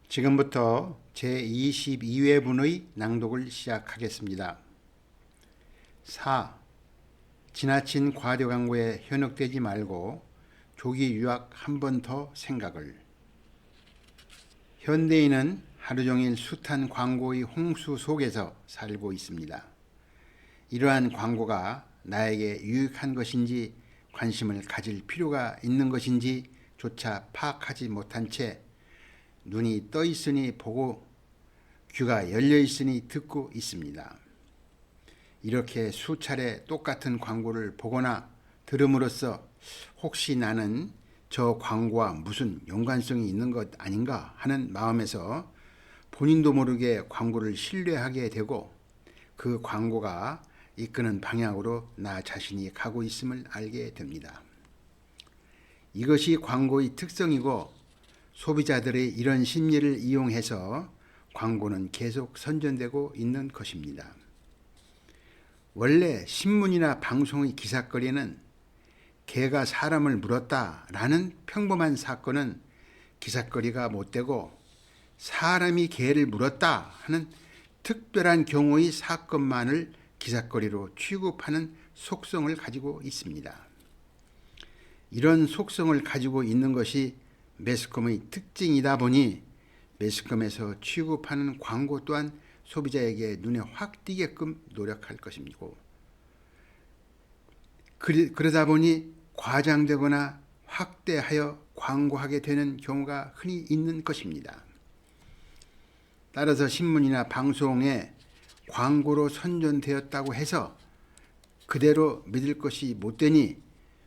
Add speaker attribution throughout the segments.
Speaker 1: 지금부터 제22회분의 낭독을 시작하겠습니다. 4. 지나친 과대 광고에 현혹되지 말고 조기 유학 한 번 더 생각을. 현대인은 하루 종일 숱한 광고의 홍수 속에서 살고 있습니다. 이러한 광고가 나에게 유익한 것인지 관심을 가질 필요가 있는 것인지 조차 파악하지 못한 채 눈이 떠 있으니 보고 귀가 열려 있으니 듣고 있습니다. 이렇게 수차례 똑같은 광고를 보거나 들음으로써 혹시 나는 저 광고와 무슨 연관성이 있는 것 아닌가 하는 마음에서 본인도 모르게 광고를 신뢰하게 되고 그 광고가 이끄는 방향으로 나 자신이 가고 있음을 알게 됩니다. 이것이 광고의 특성이고 소비자들의 이런 심리를 이용해서 광고는 계속 선전되고 있는 것입니다. 원래 신문이나 방송의 기사거리는 개가 사람을 물었다라는 평범한 사건은 기사거리가 못 되고 사람이 개를 물었다 하는 특별한 경우의 사건만을 기사거리로 취급하는 속성을 가지고 있습니다. 이런 속성을 가지고 있는 것이 매스컴의 특징이다 보니 매스컴에서 취급하는 광고 또한 소비자에게 눈에 확 띄게끔 노력할 것이고 그러다 보니 과장되거나 확대하여 광고하게 되는 경우가 흔히 있는 것입니다. 따라서 신문이나 방송에 광고로 선전되었다고 해서 그대로 믿을 것이 못 되니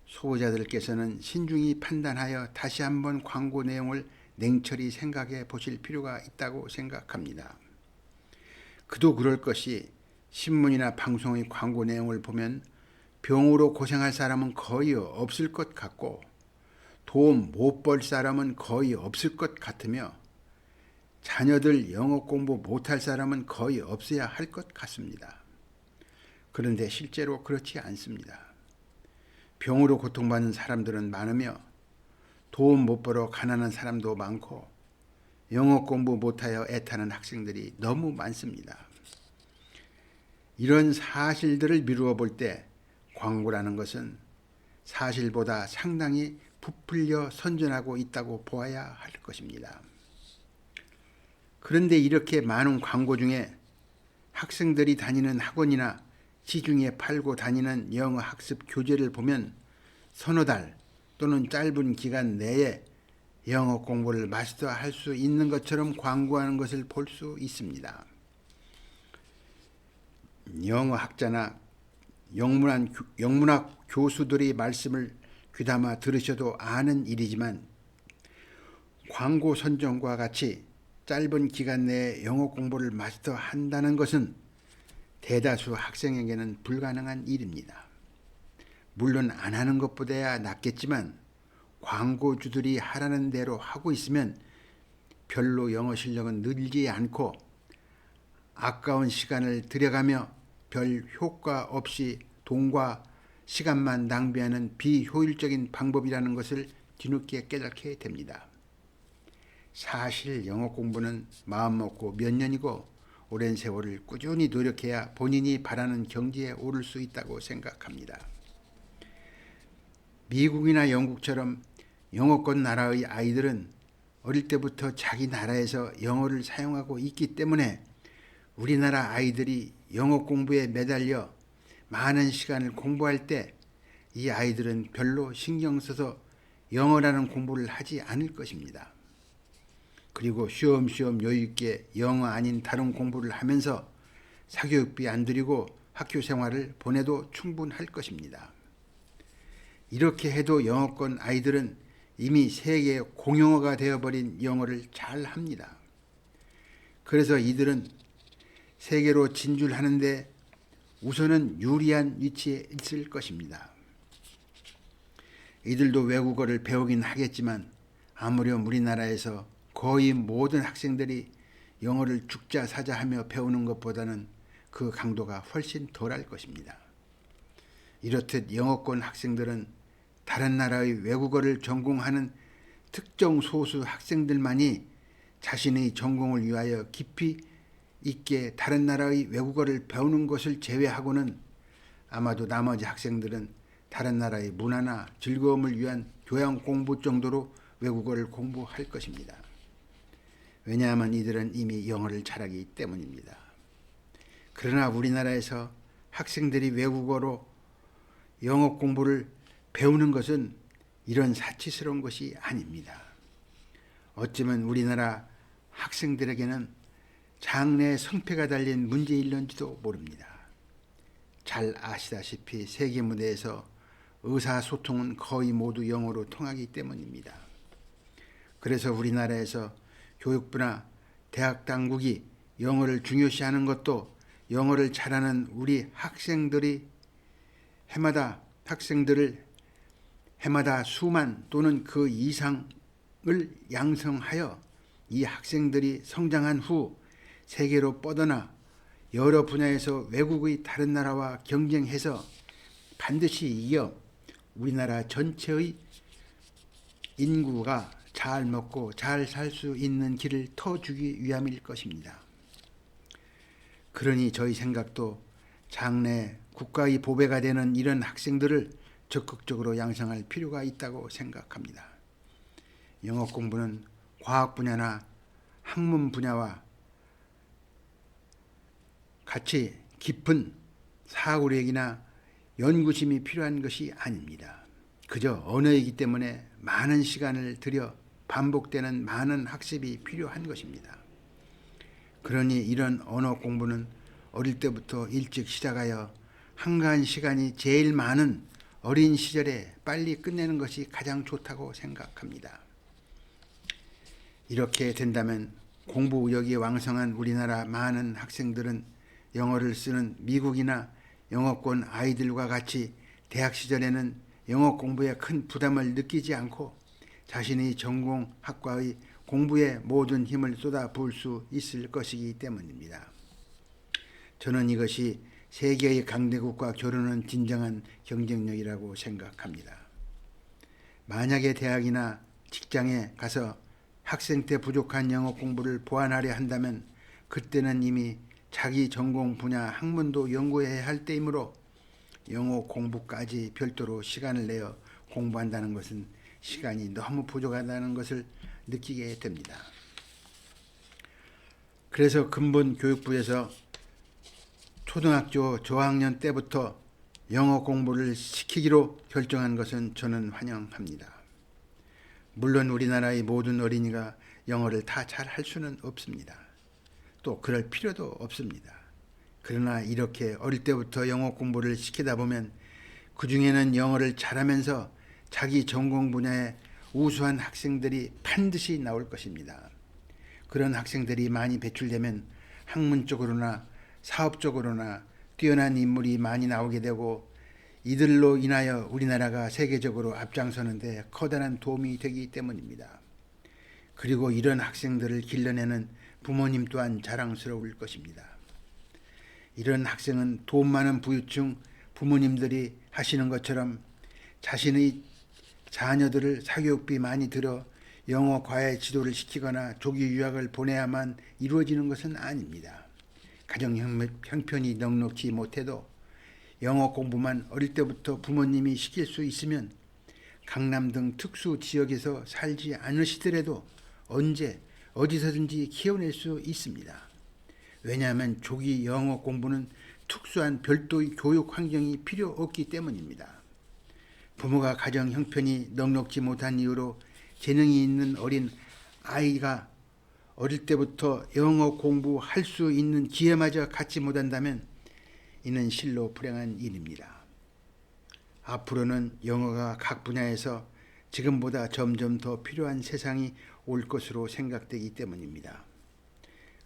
Speaker 1: 소비자들께서는 신중히 판단하여 다시 한번 광고 내용을 냉철히 생각해 보실 필요가 있다고 생각합니다. 그도 그럴 것이 신문이나 방송의 광고 내용을 보면 병으로 고생할 사람은 거의 없을 것 같고 돈 못 벌 사람은 거의 없을 것 같으며 자녀들 영어 공부 못할 사람은 거의 없어야 할 것 같습니다. 그런데 실제로 그렇지 않습니다. 병으로 고통받는 사람들은 많으며 돈 못 벌어 가난한 사람도 많고 영어 공부 못하여 애타는 학생들이 너무 많습니다. 이런 사실들을 미루어 볼 때 광고라는 것은 사실보다 상당히 부풀려 선전하고 있다고 보아야 할 것입니다. 그런데 이렇게 많은 광고 중에 학생들이 다니는 학원이나 시중에 팔고 다니는 영어 학습 교재를 보면 서너 달 또는 짧은 기간 내에 영어 공부를 마스터할 수 있는 것처럼 광고하는 것을 볼 수 있습니다. 영어 학자나 영문학 교수들의 말씀을 귀담아 들으셔도 아는 일이지만 광고 선전과 같이 짧은 기간 내에 영어 공부를 마스터한다는 것은 대다수 학생에게는 불가능한 일입니다. 물론 안 하는 것보다야 낫겠지만 광고주들이 하라는 대로 하고 있으면 별로 영어 실력은 늘지 않고 아까운 시간을 들여가며 별 효과 없이 돈과 시간만 낭비하는 비효율적인 방법이라는 것을 뒤늦게 깨닫게 됩니다. 사실 영어 공부는 마음먹고 몇 년이고 오랜 세월을 꾸준히 노력해야 본인이 바라는 경지에 오를 수 있다고 생각합니다. 미국이나 영국처럼 영어권 나라의 아이들은 어릴 때부터 자기 나라에서 영어를 사용하고 있기 때문에 우리나라 아이들이 영어 공부에 매달려 많은 시간을 공부할 때 이 아이들은 별로 신경 써서 영어라는 공부를 하지 않을 것입니다. 그리고 쉬엄쉬엄 여유있게 영어 아닌 다른 공부를 하면서 사교육비 안 들이고 학교 생활을 보내도 충분할 것입니다. 이렇게 해도 영어권 아이들은 이미 세계 공용어가 되어버린 영어를 잘 합니다. 그래서 이들은 세계로 진출하는데 우선은 유리한 위치에 있을 것입니다. 이들도 외국어를 배우긴 하겠지만 아무렴 우리나라에서 거의 모든 학생들이 영어를 죽자 사자 하며 배우는 것보다는 그 강도가 훨씬 덜할 것입니다. 이렇듯 영어권 학생들은 다른 나라의 외국어를 전공하는 특정 소수 학생들만이 자신의 전공을 위하여 깊이 있게 다른 나라의 외국어를 배우는 것을 제외하고는 아마도 나머지 학생들은 다른 나라의 문화나 즐거움을 위한 교양 공부 정도로 외국어를 공부할 것입니다. 왜냐하면 이들은 이미 영어를 잘하기 때문입니다. 그러나 우리나라에서 학생들이 외국어로 영어 공부를 배우는 것은 이런 사치스러운 것이 아닙니다. 어쩌면 우리나라 학생들에게는 장래의 성패가 달린 문제일런지도 모릅니다. 잘 아시다시피 세계 무대에서 의사소통은 거의 모두 영어로 통하기 때문입니다. 그래서 우리나라에서 교육부나 대학 당국이 영어를 중요시하는 것도 영어를 잘하는 우리 학생들을 해마다 수만 또는 그 이상을 양성하여 이 학생들이 성장한 후 세계로 뻗어나 여러 분야에서 외국의 다른 나라와 경쟁해서 반드시 이겨 우리나라 전체의 인구가 잘 먹고 잘 살 수 있는 길을 터주기 위함일 것입니다. 그러니 저희 생각도 장래 국가의 보배가 되는 이런 학생들을 적극적으로 양성할 필요가 있다고 생각합니다. 영어 공부는 과학 분야나 학문 분야와 같이 깊은 사고력이나 연구심이 필요한 것이 아닙니다. 그저 언어이기 때문에 많은 시간을 들여 반복되는 많은 학습이 필요한 것입니다. 그러니 이런 언어 공부는 어릴 때부터 일찍 시작하여 한가한 시간이 제일 많은 어린 시절에 빨리 끝내는 것이 가장 좋다고 생각합니다. 이렇게 된다면 공부 의욕이 왕성한 우리나라 많은 학생들은 영어를 쓰는 미국이나 영어권 아이들과 같이 대학 시절에는 영어 공부에 큰 부담을 느끼지 않고 자신의 전공 학과의 공부에 모든 힘을 쏟아부을 수 있을 것이기 때문입니다. 저는 이것이 세계의 강대국과 겨루는 진정한 경쟁력이라고 생각합니다. 만약에 대학이나 직장에 가서 학생 때 부족한 영어 공부를 보완하려 한다면 그때는 이미 자기 전공 분야 학문도 연구해야 할 때이므로 영어 공부까지 별도로 시간을 내어 공부한다는 것은 시간이 너무 부족하다는 것을 느끼게 됩니다. 그래서 근본 교육부에서 초등학교 저학년 때부터 영어 공부를 시키기로 결정한 것은 저는 환영합니다. 물론 우리나라의 모든 어린이가 영어를 다 잘할 수는 없습니다. 또 그럴 필요도 없습니다. 그러나 이렇게 어릴 때부터 영어 공부를 시키다 보면 그 중에는 영어를 잘하면서 자기 전공 분야에 우수한 학생들이 반드시 나올 것입니다. 그런 학생들이 많이 배출되면 학문적으로나 사업적으로나 뛰어난 인물이 많이 나오게 되고 이들로 인하여 우리나라가 세계적으로 앞장서는 데 커다란 도움이 되기 때문입니다. 그리고 이런 학생들을 길러내는 부모님 또한 자랑스러울 것입니다. 이런 학생은 돈 많은 부유층 부모님들이 하시는 것처럼 자신의 자녀들을 사교육비 많이 들여 영어 과외 지도를 시키거나 조기 유학을 보내야만 이루어지는 것은 아닙니다. 가정 형편이 넉넉지 못해도 영어 공부만 어릴 때부터 부모님이 시킬 수 있으면 강남 등 특수 지역에서 살지 않으시더라도 언제 어디서든지 키워낼 수 있습니다. 왜냐하면 조기 영어 공부는 특수한 별도의 교육 환경이 필요 없기 때문입니다. 부모가 가정 형편이 넉넉지 못한 이유로 재능이 있는 어린 아이가 어릴 때부터 영어 공부할 수 있는 기회마저 갖지 못한다면 이는 실로 불행한 일입니다. 앞으로는 영어가 각 분야에서 지금보다 점점 더 필요한 세상이 올 것으로 생각되기 때문입니다.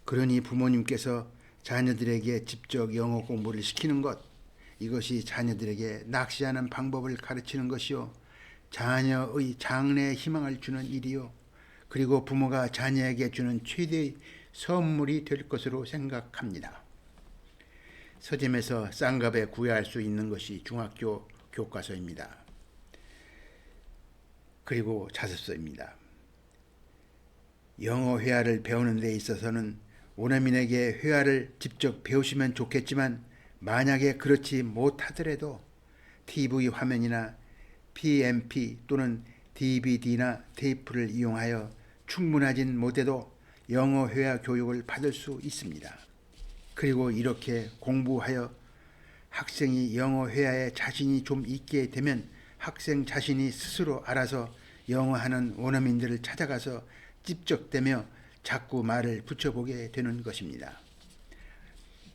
Speaker 1: 그러니 부모님께서 자녀들에게 직접 영어 공부를 시키는 것, 이것이 자녀들에게 낚시하는 방법을 가르치는 것이요, 자녀의 장래에 희망을 주는 일이요, 그리고 부모가 자녀에게 주는 최대의 선물이 될 것으로 생각합니다. 서점에서 싼 값에 구매할 수 있는 것이 중학교 교과서입니다. 그리고 자습서입니다. 영어 회화를 배우는 데 있어서는 원어민에게 회화를 직접 배우시면 좋겠지만 만약에 그렇지 못하더라도 TV 화면이나 PMP 또는 DVD나 테이프를 이용하여 충분하진 못해도 영어 회화 교육을 받을 수 있습니다. 그리고 이렇게 공부하여 학생이 영어 회화에 자신이 좀 있게 되면 학생 자신이 스스로 알아서 영어하는 원어민들을 찾아가서 찝적대며 자꾸 말을 붙여보게 되는 것입니다.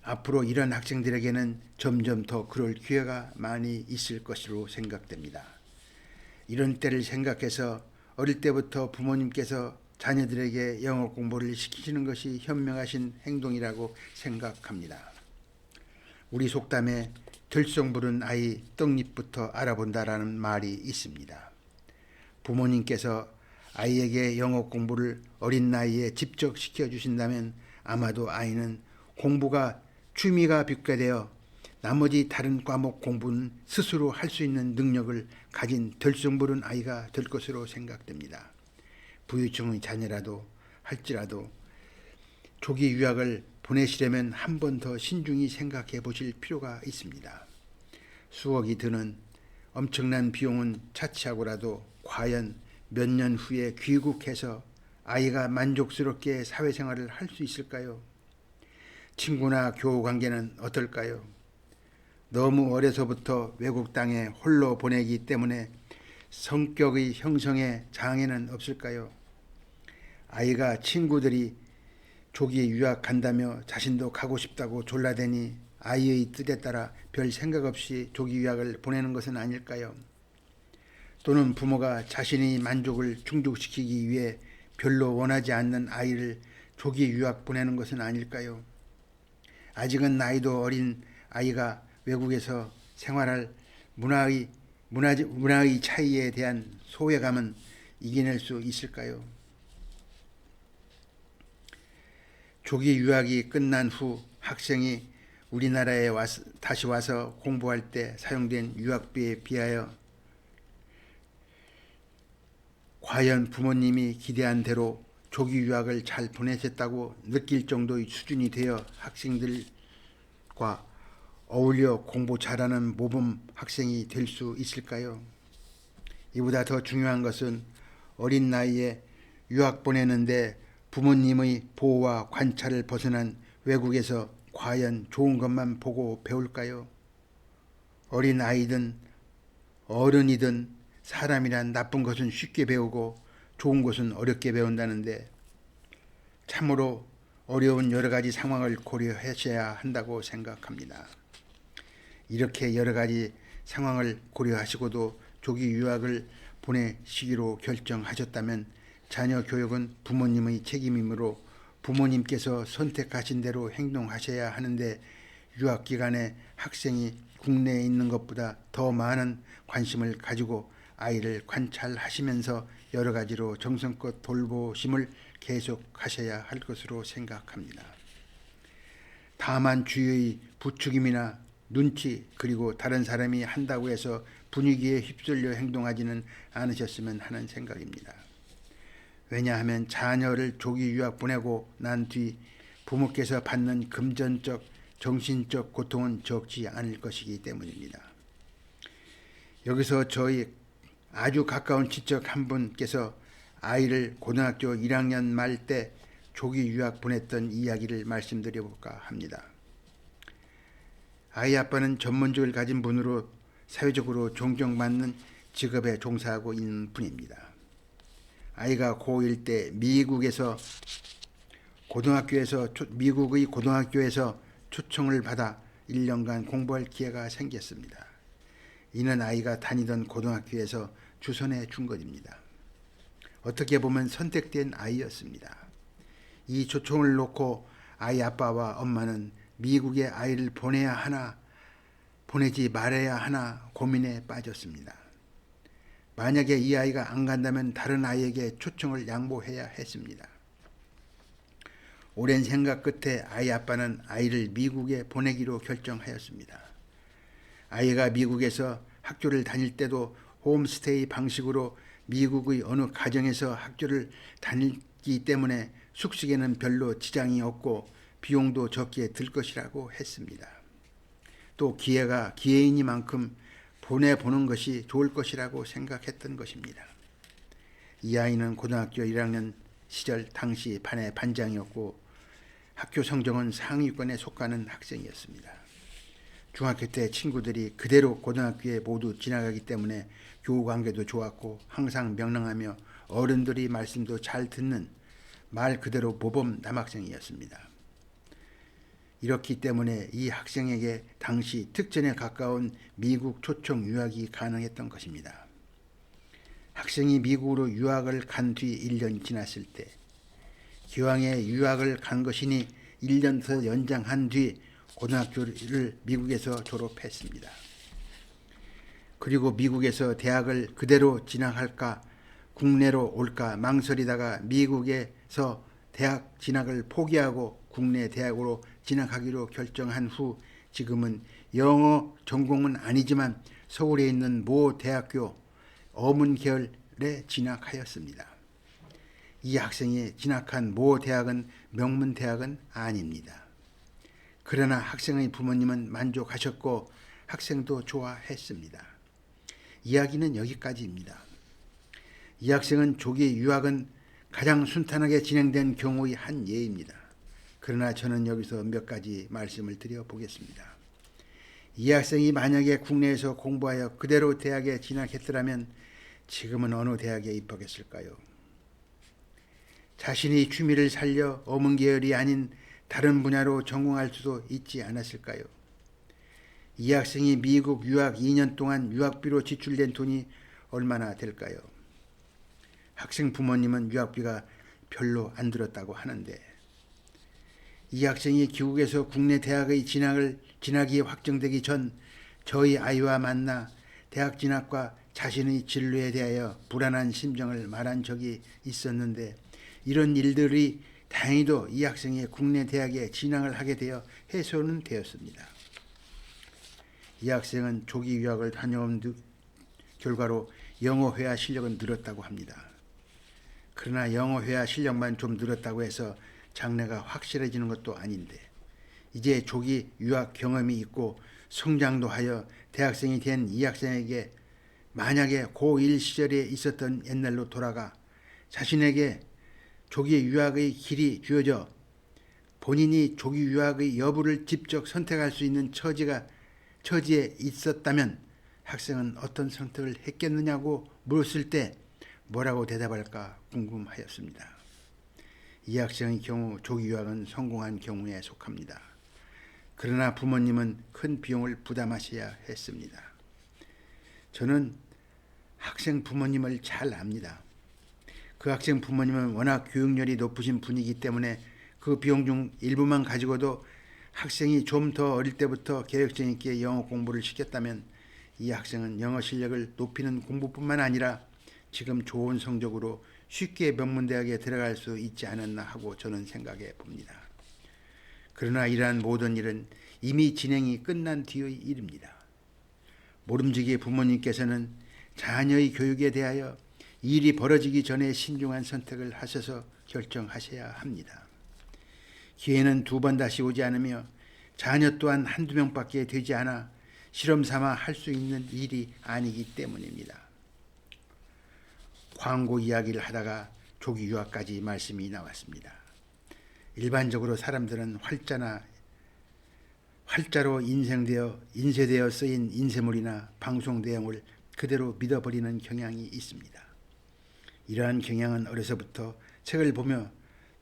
Speaker 1: 앞으로 이런 학생들에게는 점점 더 그럴 기회가 많이 있을 것으로 생각됩니다. 이런 때를 생각해서 어릴 때부터 부모님께서 자녀들에게 영어 공부를 시키시는 것이 현명하신 행동이라고 생각합니다. 우리 속담에 들성 부른 아이 떡잎부터 알아본다라는 말이 있습니다. 부모님께서 아이에게 영어 공부를 어린 나이에 직접 시켜주신다면 아마도 아이는 공부가 취미가 붙게 되어 나머지 다른 과목 공부는 스스로 할 수 있는 능력을 가진 들성 부른 아이가 될 것으로 생각됩니다. 부유층의 자녀라도 할지라도 조기 유학을 보내시려면 한 번 더 신중히 생각해 보실 필요가 있습니다. 수억이 드는 엄청난 비용은 차치하고라도 과연 몇 년 후에 귀국해서 아이가 만족스럽게 사회생활을 할 수 있을까요? 친구나 교우 관계는 어떨까요? 너무 어려서부터 외국 땅에 홀로 보내기 때문에 성격의 형성에 장애는 없을까요? 아이가 친구들이 조기 유학 간다며 자신도 가고 싶다고 졸라대니 아이의 뜻에 따라 별 생각 없이 조기 유학을 보내는 것은 아닐까요? 또는 부모가 자신의 만족을 충족시키기 위해 별로 원하지 않는 아이를 조기 유학 보내는 것은 아닐까요? 아직은 나이도 어린 아이가 외국에서 생활할 문화의 차이에 대한 소외감은 이겨낼 수 있을까요? 조기 유학이 끝난 후 학생이 우리나라에 다시 와서 공부할 때 사용된 유학비에 비하여 과연 부모님이 기대한 대로 조기 유학을 잘 보내셨다고 느낄 정도의 수준이 되어 학생들과 어울려 공부 잘하는 모범 학생이 될 수 있을까요? 이보다 더 중요한 것은 어린 나이에 유학 보내는데 부모님의 보호와 관찰을 벗어난 외국에서 과연 좋은 것만 보고 배울까요? 어린 아이든 어른이든 사람이란 나쁜 것은 쉽게 배우고 좋은 것은 어렵게 배운다는데 참으로 어려운 여러 가지 상황을 고려하셔야 한다고 생각합니다. 이렇게 여러 가지 상황을 고려하시고도 조기 유학을 보내시기로 결정하셨다면 자녀 교육은 부모님의 책임이므로 부모님께서 선택하신 대로 행동하셔야 하는데 유학 기간에 학생이 국내에 있는 것보다 더 많은 관심을 가지고 아이를 관찰하시면서 여러 가지로 정성껏 돌보심을 계속하셔야 할 것으로 생각합니다. 다만 주위의 부추김이나 눈치 그리고 다른 사람이 한다고 해서 분위기에 휩쓸려 행동하지는 않으셨으면 하는 생각입니다. 왜냐하면 자녀를 조기 유학 보내고 난 뒤 부모께서 받는 금전적, 정신적 고통은 적지 않을 것이기 때문입니다. 여기서 저희 아주 가까운 친척 한 분께서 아이를 고등학교 1학년 말 때 조기 유학 보냈던 이야기를 말씀드려볼까 합니다. 아이 아빠는 전문직을 가진 분으로 사회적으로 존경받는 직업에 종사하고 있는 분입니다. 아이가 고1 때 미국의 고등학교에서 초청을 받아 1년간 공부할 기회가 생겼습니다. 이는 아이가 다니던 고등학교에서 주선해 준 것입니다. 어떻게 보면 선택된 아이였습니다. 이 초청을 놓고 아이 아빠와 엄마는 미국에 아이를 보내야 하나 보내지 말아야 하나 고민에 빠졌습니다. 만약에 이 아이가 안 간다면 다른 아이에게 초청을 양보해야 했습니다. 오랜 생각 끝에 아이 아빠는 아이를 미국에 보내기로 결정하였습니다. 아이가 미국에서 학교를 다닐 때도 홈스테이 방식으로 미국의 어느 가정에서 학교를 다닐 있기 때문에 숙식에는 별로 지장이 없고 비용도 적게 들 것이라고 했습니다. 또 기회가 기회이니만큼 보내보는 것이 좋을 것이라고 생각했던 것입니다. 이 아이는 고등학교 1학년 시절 당시 반의 반장이었고 학교 성적은 상위권에 속하는 학생이었습니다. 중학교 때 친구들이 그대로 고등학교에 모두 지나가기 때문에 교우 관계도 좋았고 항상 명랑하며 어른들이 말씀도 잘 듣는 말 그대로 모범 남학생이었습니다. 이렇기 때문에 이 학생에게 당시 특전에 가까운 미국 초청 유학이 가능했던 것입니다. 학생이 미국으로 유학을 간 뒤 1년 지났을 때 기왕에 유학을 간 것이니 1년 더 연장한 뒤 고등학교를 미국에서 졸업했습니다. 그리고 미국에서 대학을 그대로 진학할까 국내로 올까 망설이다가 미국에서 대학 진학을 포기하고 국내 대학으로 진학하기로 결정한 후 지금은 영어 전공은 아니지만 서울에 있는 모 대학교 어문계열에 진학하였습니다. 이 학생이 진학한 모 대학은 명문대학은 아닙니다. 그러나 학생의 부모님은 만족하셨고 학생도 좋아했습니다. 이야기는 여기까지입니다. 이 학생은 조기 유학은 가장 순탄하게 진행된 경우의 한 예입니다. 그러나 저는 여기서 몇 가지 말씀을 드려보겠습니다. 이 학생이 만약에 국내에서 공부하여 그대로 대학에 진학했더라면 지금은 어느 대학에 입학했을까요? 자신이 취미를 살려 어문계열이 아닌 다른 분야로 전공할 수도 있지 않았을까요? 이 학생이 미국 유학 2년 동안 유학비로 지출된 돈이 얼마나 될까요? 학생 부모님은 유학비가 별로 안 들었다고 하는데 이 학생이 귀국해서 국내 대학의 진학이 확정되기 전 저희 아이와 만나 대학 진학과 자신의 진로에 대하여 불안한 심정을 말한 적이 있었는데 이런 일들이 다행히도 이 학생이 국내 대학에 진학을 하게 되어 해소는 되었습니다. 이 학생은 조기 유학을 다녀온 결과로 영어 회화 실력은 늘었다고 합니다. 그러나 영어 회화 실력만 좀 늘었다고 해서 장래가 확실해지는 것도 아닌데 이제 조기 유학 경험이 있고 성장도 하여 대학생이 된 이 학생에게 만약에 고1 시절에 있었던 옛날로 돌아가 자신에게 조기 유학의 길이 주어져 본인이 조기 유학의 여부를 직접 선택할 수 있는 처지에 있었다면 학생은 어떤 선택을 했겠느냐고 물었을 때 뭐라고 대답할까 궁금하였습니다. 이 학생의 경우 조기 유학은 성공한 경우에 속합니다. 그러나 부모님은 큰 비용을 부담하셔야 했습니다. 저는 학생 부모님을 잘 압니다. 그 학생 부모님은 워낙 교육열이 높으신 분이기 때문에 그 비용 중 일부만 가지고도 학생이 좀 더 어릴 때부터 계획성 있게 영어 공부를 시켰다면 이 학생은 영어 실력을 높이는 공부뿐만 아니라 지금 좋은 성적으로 쉽게 명문대학에 들어갈 수 있지 않았나 하고 저는 생각해 봅니다. 그러나 이러한 모든 일은 이미 진행이 끝난 뒤의 일입니다. 모름지기 부모님께서는 자녀의 교육에 대하여 일이 벌어지기 전에 신중한 선택을 하셔서 결정하셔야 합니다. 기회는 두 번 다시 오지 않으며 자녀 또한 한두 명밖에 되지 않아 실험 삼아 할 수 있는 일이 아니기 때문입니다. 광고 이야기를 하다가 조기 유학까지 말씀이 나왔습니다. 일반적으로 사람들은 활자로 인쇄되어 쓰인 인쇄물이나 방송 내용을 그대로 믿어버리는 경향이 있습니다. 이러한 경향은 어려서부터 책을 보며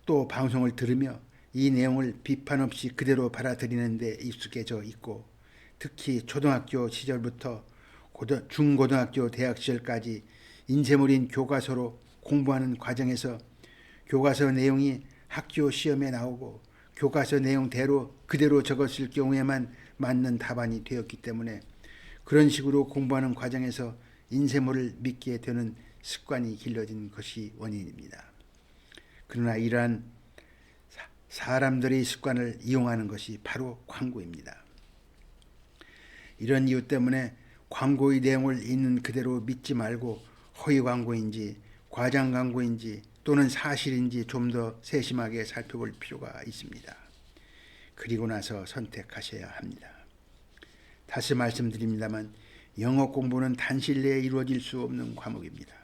Speaker 1: 또 방송을 들으며 이 내용을 비판 없이 그대로 받아들이는 데 익숙해져 있고 특히 초등학교 시절부터 중고등학교 대학 시절까지 인쇄물인 교과서로 공부하는 과정에서 교과서 내용이 학교 시험에 나오고 교과서 내용대로 그대로 적었을 경우에만 맞는 답안이 되었기 때문에 그런 식으로 공부하는 과정에서 인쇄물을 믿게 되는 습관이 길러진 것이 원인입니다. 그러나 이러한 사람들의 습관을 이용하는 것이 바로 광고입니다. 이런 이유 때문에 광고의 내용을 있는 그대로 믿지 말고 허위 광고인지 과장 광고인지 또는 사실인지 좀 더 세심하게 살펴볼 필요가 있습니다. 그리고 나서 선택하셔야 합니다. 다시 말씀드립니다만 영어 공부는 단실 내에 이루어질 수 없는 과목입니다.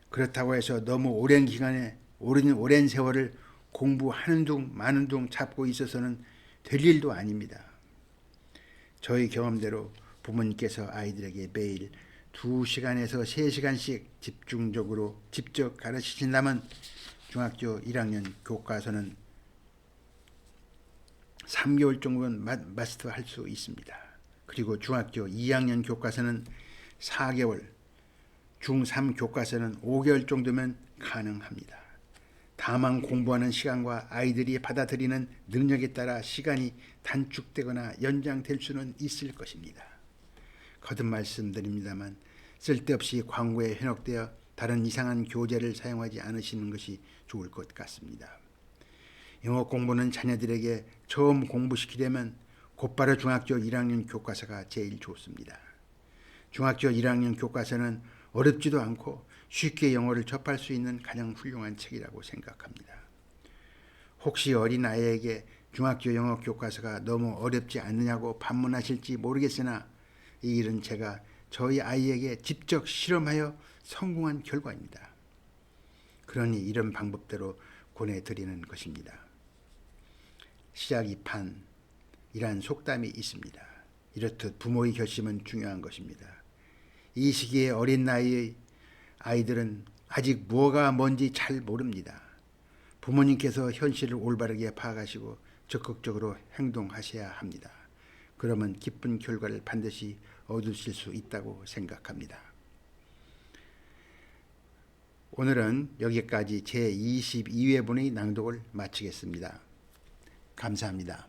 Speaker 1: 그렇다고 해서 너무 오랜 기간에 오랜 세월을 공부하는 둥 마는 둥 잡고 있어서는 될 일도 아닙니다. 저희 경험대로 부모님께서 아이들에게 매일 2시간에서 3시간씩 집중적으로 직접 가르치신다면 중학교 1학년 교과서는 3개월 정도는 마스터할 수 있습니다. 그리고 중학교 2학년 교과서는 4개월, 중3 교과서는 5개월 정도면 가능합니다. 다만 공부하는 시간과 아이들이 받아들이는 능력에 따라 시간이 단축되거나 연장될 수는 있을 것입니다. 거듭 말씀드립니다만 쓸데없이 광고에 현혹되어 다른 이상한 교재를 사용하지 않으시는 것이 좋을 것 같습니다. 영어 공부는 자녀들에게 처음 공부시키려면 곧바로 중학교 1학년 교과서가 제일 좋습니다. 중학교 1학년 교과서는 어렵지도 않고 쉽게 영어를 접할 수 있는 가장 훌륭한 책이라고 생각합니다. 혹시 어린아이에게 중학교 영어 교과서가 너무 어렵지 않느냐고 반문하실지 모르겠으나 이 일은 제가 저희 아이에게 직접 실험하여 성공한 결과입니다. 그러니 이런 방법대로 권해드리는 것입니다. 시작 2판이란 속담이 있습니다. 이렇듯 부모의 결심은 중요한 것입니다. 이 시기에 어린 나이의 아이들은 아직 뭐가 뭔지 잘 모릅니다. 부모님께서 현실을 올바르게 파악하시고 적극적으로 행동하셔야 합니다. 그러면 기쁜 결과를 반드시 얻으실 수 있다고 생각합니다. 오늘은 여기까지 제22회분의 낭독을 마치겠습니다. 감사합니다.